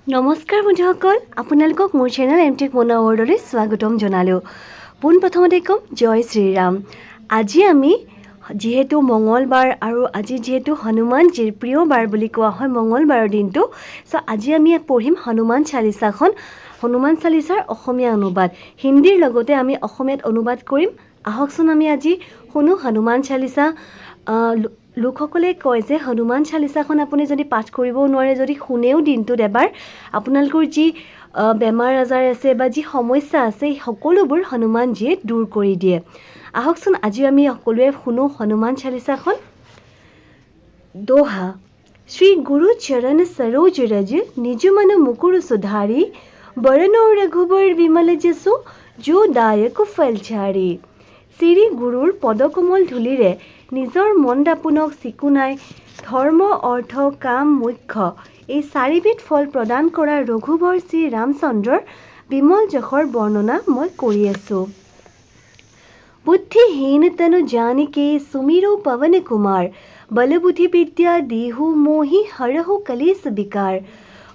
নমস্কাৰ বন্ধুসকল, আপোনালোকক মোৰ চেনেল এমটেক মনা ৱৰ্ল্ডলৈ স্বাগতম জনালোঁ। পোনপ্ৰথমতে ক'ম জয় শ্ৰীৰাম। আজি আমি যিহেতু মঙলবাৰ আৰু আজি যিহেতু হনুমানজীৰ প্ৰিয় বাৰ বুলি কোৱা হয় মঙলবাৰৰ দিনটো, আজি আমি পঢ়িম হনুমান চালিচাখন। হনুমান চালিচাৰ অসমীয়া অনুবাদ হিন্দীৰ লগতে আমি অসমীয়াত অনুবাদ কৰিম। আহকচোন আমি আজি শুনো হনুমান চালিচা। লোকসকলে কয় যে হনুমান চালিচাখন আপুনি যদি পাঠ কৰিবও নোৱাৰে, যদি শুনেও দিনটোত এবাৰ, আপোনালোকৰ যি বেমাৰ আজাৰ আছে বা যি সমস্যা আছে সেই সকলোবোৰ হনুমানজীয়ে দূৰ কৰি দিয়ে। আহকচোন আজি আমি সকলোৱে শুনো হনুমান চালিচাখন। দোহা। শ্ৰী গুৰু চৰণ সৰোজ ৰজ নিজ মন মুকুৰ সুধাৰি বৰনো ৰঘুবৰ বিমল যশো যো দায়ক ফল ঝাৰি। শ্ৰী গুৰুৰ পদকমল ধূলিৰে নিজৰ মন দাপোনক চিকুনাই ধৰ্ম অৰ্থ কাম মোক্ষ এই চাৰিবিধ ফল প্ৰদান কৰা ৰঘুবৰ শ্ৰী ৰামচন্দ্ৰৰ বিমল যশৰ বৰ্ণনা মই কৰি আছোঁ। বুদ্ধিহীন তনু জানিকে সুমিৰো পৱন কুমাৰ বলবুদ্ধি বিদ্যা দেহু মোহি হৰহু কলেশ বিকাৰ।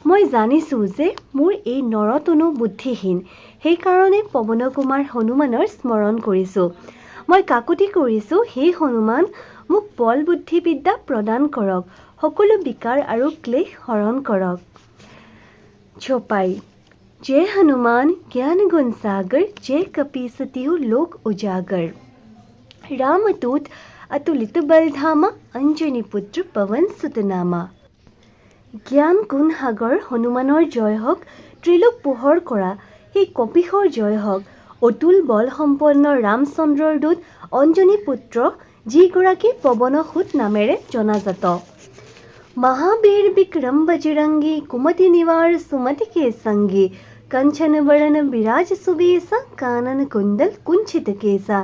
মই জানিছোঁ যে মোৰ এই নৰতনু বুদ্ধিহীন, সেইকাৰণে পৱন কুমাৰ হনুমানৰ স্মৰণ কৰিছোঁ। মই কাকুতি কৰিছোঁ, হে হনুমান মোক বল বুদ্ধি বিদ্যা প্ৰদান কৰক, সকলো বিকাৰ আৰু ক্লেশ হৰণ কৰক। চপাই। जय हनुमान ज्ञान गुण सागर जय कपीस तिहु लोक उजागर। रामदूत अतुलित बल धामा अंजनी पुत्र पवन सुत नामा। জ্ঞান গুণ সাগৰ হনুমানৰ জয় হওক, ত্ৰিলোক পোহৰ কৰা সেই কপিশৰ জয় হওক। অতুল বল সম্পন্ন ৰামচন্দ্ৰৰ দূত অঞ্জনী পুত্ৰ যিগৰাকী পৱনসুত নামেৰে জনাজাত। महावीर विक्रम बजरंगी कुमति निवार सुमति के संगी कंचन बरन विराज सुबेसा कानन कुंडल कुंचित केसा।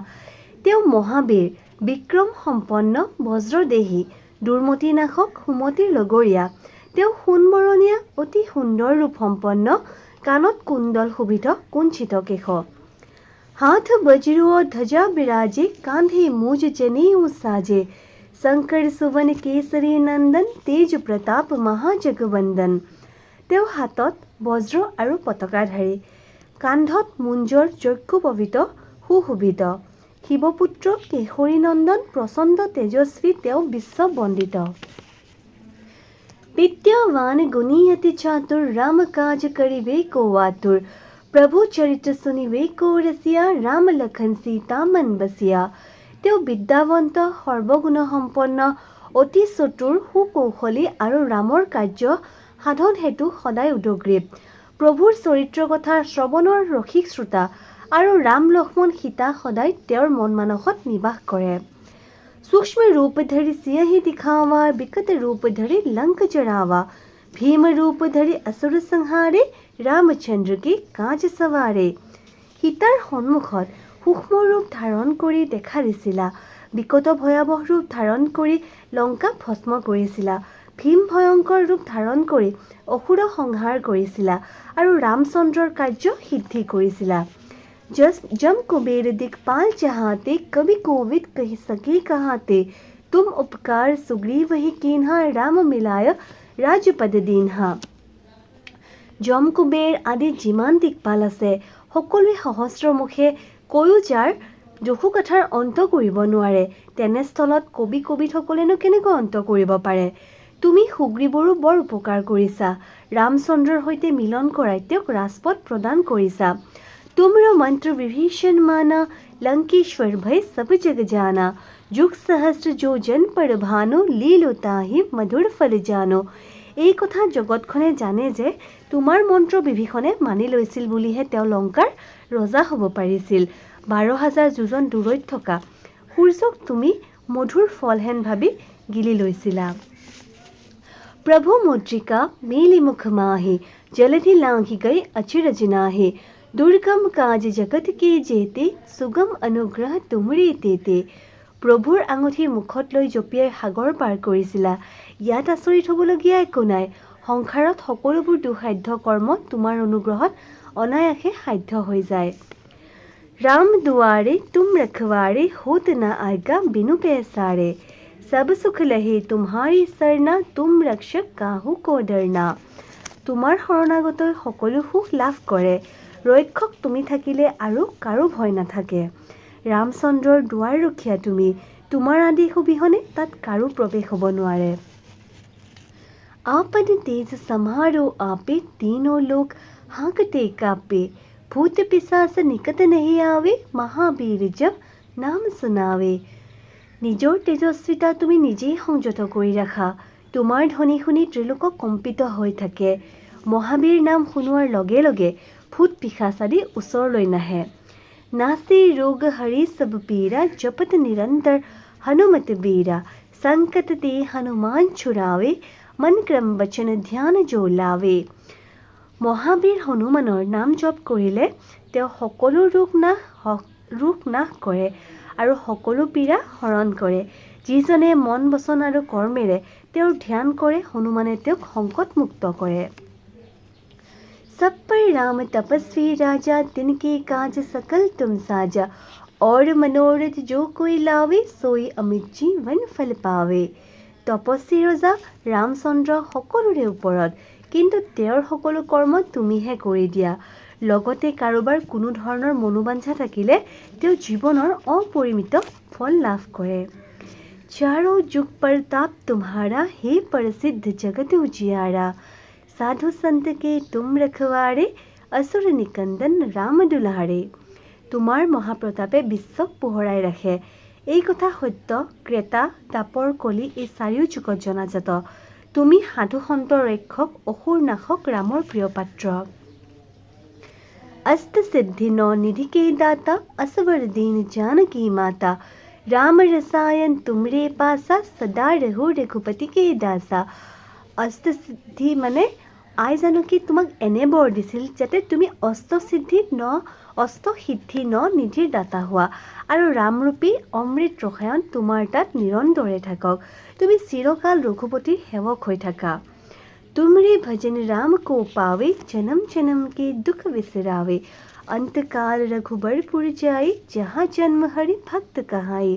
তেওঁ মহাবীৰ বিক্ৰম সম্পন্ন বজ্ৰদেহী দুৰ্মতি নাশক সুমতিৰ লগৰীয়া। তেওঁ সোণবৰণীয়া অতি সুন্দৰ ৰূপ সম্পন্ন, কাণত কুণ্ডল শোভিত কুঞ্চিত কেশ। हाथ वज्रो ध्वजा विराजे कांधे मूज जनेऊ साजे शंकर सुवन केसरी नंदन तेज प्रताप महाजगवंदन। তেওঁ হাতত বজ্ৰ আৰু পতাকাধাৰী, কান্ধত মুঞ্জৰ যজ্ঞোপৱিত সুশোভিত। শিৱপুত্ৰ কেশৰী নন্দন প্ৰচণ্ড তেজস্বী তেওঁ বিশ্ববন্দিত। विद्यावान गुणी अति चातुर राम काज करिबे को आतुर प्रभु चरित्र सुनिबे को रसिया राम लखन सीता मन बसिया। তেওঁ বিদ্যাৱন্ত সৰ্বগুণ সম্পন্ন অতি চতুৰ সুকৌশলী আৰু ৰামৰ কাৰ্য সাধন হেতু সদায় উদগ্ৰীৱ। প্ৰভুৰ চৰিত্ৰ কথা শ্ৰৱণৰ ৰসিক শ্ৰোতা আৰু ৰাম লক্ষ্মণ সীতা সদায় তেওঁৰ মন মানসত নিবাস কৰে। सूक्ष्म रूप धरि सियहि दिखावा विकट रूप धरि लंक जरावा भीम रूप धरि असुर संहारे रामचंद्र के काज सवारे। সীতাৰ সন্মুখত সূক্ষ্ম ৰূপ ধাৰণ কৰি দেখা দিছিলা, বিকট ভয়াৱহ ৰূপ ধাৰণ কৰি লংকা ভস্ম কৰিছিলা, ভীম ভয়ংকৰ ৰূপ ধাৰণ কৰি অসুৰ সংহাৰ কৰিছিলা আৰু ৰামচন্দ্ৰৰ কাৰ্য সিদ্ধি কৰিছিলা। जम कुबेर दिक्पाल चाहते कवि कोविद कह सके कहाते तुम उपकार सुग्रीव ही कीन्हा राम मिलाय राजपद दीन्हा। जम कुबेर আদি যিমান দিকপাল আছে সকলোৱে সহস্ৰ মুখে কৈও যাৰ যশু কথাৰ অন্ত কৰিব নোৱাৰে, তেনেস্থলত কবি কবিসকলেনো কেনেকৈ অন্ত কৰিব পাৰে। তুমি সুগ্ৰীৱৰো বৰ উপকাৰ কৰিছা, ৰামচন্দ্ৰৰ সৈতে মিলন কৰাই তেওঁক ৰাজপদ প্ৰদান কৰিছা। तुमरो मंत्र विभीषण माना लंकेश्वर भय सब जग जाना जुग सहस्र जो जन पर भानु लीलो ताहि मधुर फल जानो। এই কথা জগতখনে জানে যে তোমাৰ মন্ত্ৰ বিভীষণে মানি লৈছিল বুলিহে তেওঁ লংকাৰ ৰজা হ'ব পাৰিছিল। 12,000 যোজন দূৰৈত থকা সূৰ্যক তুমি মধুৰ ফলহেন ভাবি গিলি লৈছিলা। প্ৰভু মুদ্ৰিকা মেলি মুখ মাহি জলধি লাংঘি গৈ अचरज नाहि দুৰ্গম কাজ জগত কে যেতে সুগম অনুগ্ৰহ তুমৰে তেতে। প্ৰভুৰ আঙুঠি মুখত লৈ জপিয়াই সাগৰ পাৰ কৰিছিলা। ইয়াত আচৰিত হ'বলগীয়া একো নাই, সংসাৰত সকলোবোৰ দুঃসাধ্য কৰ্ম তোমাৰ অনুগ্ৰহত অনায়াসে সাধ্য হৈ যায়। ৰাম দুৱাৰে তুম ৰখৱাৰে হোত না আজ্ঞা বিनु पैसारे सब सुख लहे तुम्हारी सरना तुम रक्षक काहू को डरना। তোমাৰ শৰণাগতই সকলো সুখ লাভ কৰে। ৰক্ষক তুমি থাকিলে আৰু কাৰো ভয় নাথাকে। ৰামচন্দ্ৰৰ দুৱাৰ ৰখীয়া তুমি, তোমাৰ আদেশ অবিহনে তাত কাৰো প্ৰৱেশ হ'ব নোৱাৰে। आपन तेज समारो आपे, तीनों लोक हाँकते कापे। भूत पिशाच निकट नहीं आवे, महावीर जब नाम सुनावे। নিজৰ তেজস্বিতা তুমি নিজেই সংযত কৰি ৰাখা। তোমাৰ ধ্বনি শুনি ত্ৰিলোক কম্পিত হৈ থাকে। মহাবীৰ নাম শুনোৱাৰ লগে লগে ভূত পিশাচ আদি ওচৰলৈ নাহে। नासे रोग हरि सब पीरा, जपत निरंतर हनुमत बीरा। संकट ते हनुमान छुड़ावे, मन क्रम वचन ध्यान जो लावे। মহাবীৰ হনুমানৰ নাম জপ কৰিলে তেওঁ সকলো ৰোগ নাশ কৰে আৰু সকলো পীড়া হৰণ কৰে। যিজনে মন বচন আৰু কৰ্মেৰে তেওঁৰ ধ্যান কৰে, হনুমানে তেওঁক সংকটমুক্ত কৰে। सब पर राम तपस्वी राजा, तिनके काज सकल तुम साजा। और मनोरथ जो कोई लावे, सोई अमित जीवन फल पावे। তপস্বী ৰজা ৰামচন্দ্ৰ সকলোৰে ওপৰত, কিন্তু তেওঁৰ সকলো কৰ্ম তুমিহে কৰি দিয়া। লগতে কাৰোবাৰ কোনো ধৰণৰ মনোবাঞ্ছা থাকিলে তেওঁ জীৱনৰ অপৰিমিত ফল লাভ কৰে। चारों जुग प्रताप तुम्हारा, हे प्रसिद्ध जगत उजियारा। साधु संत के तुम रखवारे, असुर निकंदन राम दुलारे। তোমাৰ মহাপ্ৰতাপে বিশ্বক পোহৰাই ৰাখে। এই কথা সত্য, ক্ৰেতা দাপৰ কলি এই চাৰিও যুগত জনাজাত। তুমি সাধু সন্ত ৰক্ষক, অসুৰ নাশক, ৰামৰ প্ৰিয় পাত্ৰ। अष्ट सिद्धि नौ निधि के दाता, असवर दीन जानकी माता। राम रसायन तुमरे पासा, सदा रहो रघुपति के दासा। अष्ट सिद्धि মানে আই জানকী তোমাক এনে বৰ দিছিল যাতে তুমি অষ্টসিদ্ধি ন নিধিৰ দাতা হোৱা আৰু ৰামৰূপী অমৃত ৰসায়ন তোমাৰ তাত নিৰন্তৰে থাকক। তুমি চিৰকাল ৰঘুপতিৰ সেৱক হৈ থাকা। तुमरे भजन राम को पावे, जन्म जन्म के दुख विसरावे। अंतकाल रघुबरपुर जाए, जहाँ जन्म हरि भक्त कहाई।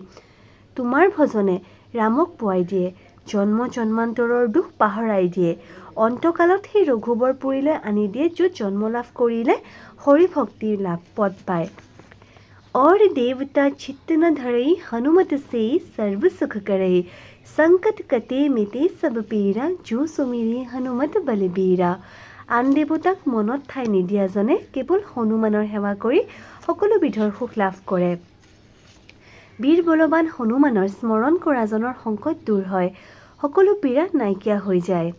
তোমাৰ ভজনে ৰামক পোৱাই দিয়ে, জন্ম জন্মান্তৰৰ দুখ পাহৰাই দিয়ে। অন্তকালত সেই ৰঘুবৰপুৰীলৈ আনি দিয়ে, য'ত জন্ম লাভ কৰিলে হৰি ভক্তিৰ লাভ পদ পায়। और देवता चित्त न धरई, हनुमत से सर्व सुख करई। संकट कटे मिटे सब पीरा, जो सुमिरे हनुमत बलबीरा। আন দেৱতাক মনত ঠাই নিদিয়াজনে কেৱল হনুমানৰ সেৱা কৰি সকলো বিধৰ সুখ লাভ কৰে। বীৰ বলৱান হনুমানৰ স্মৰণ কৰাজনৰ সংকট দূৰ হয়, সকলো পীড়া নাইকিয়া হৈ যায়।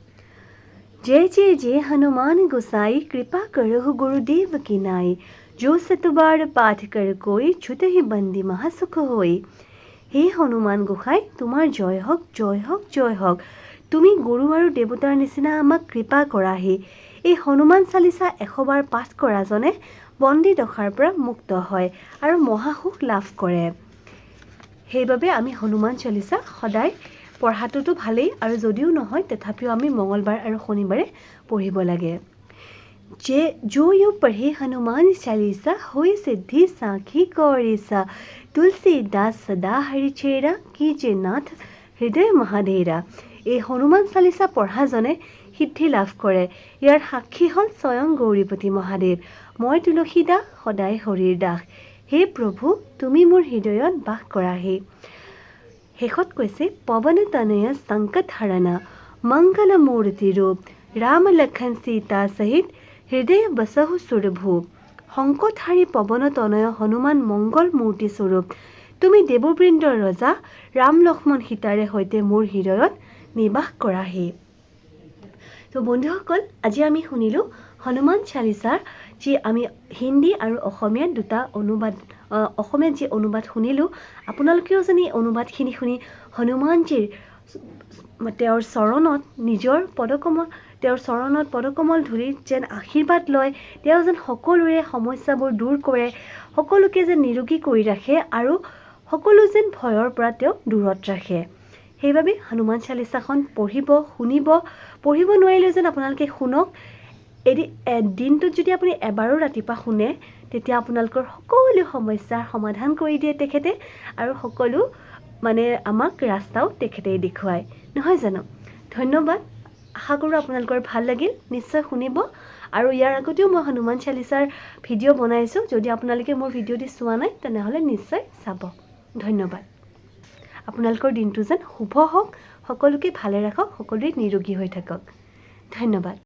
जय जय जय हनुमान गोसाई, कृपा करहु गुरुदेव की नाई। जो सतबार पाठ कर कोई, छुत ही बंदी महासुख होई। হে হনুমান গোসাই, তোমাৰ জয় হওক, জয় হওক, জয় হওক। তুমি গুৰু আৰু দেৱতাৰ নিচিনা আমাক কৃপা কৰাহি। এই হনুমান চালিচা 100 বাৰ পাঠ কৰাজনে বন্দী দশাৰ পৰা মুক্ত হয় আৰু মহাসুখ লাভ কৰে। সেইবাবে আমি হনুমান চালিচা সদায় পঢ়াটোতো ভালেই, আৰু যদিও নহয় তথাপিও আমি মঙ্গলবাৰ আৰু শনিবাৰে পঢ়িব লাগে। जो यो पढ़े हनुमान चालीसा, होय सिद्धि साखी गौरीसा। तुलसीदास सदा हरिचेरा, कीजे नाथ हृदय महाधेरा। এই হনুমান চালিচা পঢ়াজনে সিদ্ধি লাভ কৰে। ইয়াৰ সাক্ষী হ'ল স্বয়ং গৌৰীপতি মহাদেৱ। মই তুলসী দাস, সদায় হৰিৰ দাস। হে প্ৰভু, তুমি মোৰ হৃদয়ত বাস কৰাহি। শেষত কৈছে পৱন তনয় সংকট হৰণা, মংগল মূৰ্তি ৰূপ। ৰাম লক্ষণ সীতা সহিত, হৃদয় বসহু সুৰভূপ। সংকটহাৰী পৱন তনয় হনুমান মংগল মূৰ্তি স্বৰূপ। তুমি দেৱবৃন্দৰ ৰজা, ৰাম লক্ষ্মণ সীতাৰে সৈতে মোৰ হৃদয়ত নিবাস কৰাহি। তো বন্ধুসকল, আজি আমি শুনিলোঁ হনুমান চালিচাৰ যি আমি হিন্দী আৰু অসমীয়াত দুটা অনুবাদ, অসমীয়াত যি অনুবাদ শুনিলোঁ, আপোনালোকেও যেন এই অনুবাদখিনি শুনি হনুমানজীৰ তেওঁৰ চৰণত তেওঁৰ চৰণত পদকমল ধৰি যেন আশীৰ্বাদ লয়, তেওঁ যেন সকলোৰে সমস্যাবোৰ দূৰ কৰে, সকলোকে যেন নিৰোগী কৰি ৰাখে আৰু সকলো যেন ভয়ৰ পৰা তেওঁক দূৰত ৰাখে। সেইবাবে হনুমান চালিচাখন পঢ়িব নোৱাৰিলেও যেন আপোনালোকে শুনক। দিনটোত যদি আপুনি এবাৰো ৰাতিপুৱা শুনে, তেতিয়া আপোনালোকৰ সকলো সমস্যাৰ সমাধান কৰি দিয়ে তেখেতে, আৰু সকলো আমাক ৰাস্তাও তেখেতেই দেখুৱায়, নহয় জানো? ধন্যবাদ। আশা কৰোঁ আপোনালোকৰ ভাল লাগিল, নিশ্চয় শুনিব। আৰু ইয়াৰ আগতেও মই হনুমান চালিচাৰ ভিডিঅ' বনাইছোঁ, যদি আপোনালোকে মোৰ ভিডিঅ'টি চোৱা নাই তেনেহ'লে নিশ্চয় চাব। ধন্যবাদ। আপোনালোকৰ দিনটো যেন শুভ হওক, সকলোকে ভালে ৰাখক, সকলোৱে নিৰোগী হৈ থাকক। ধন্যবাদ।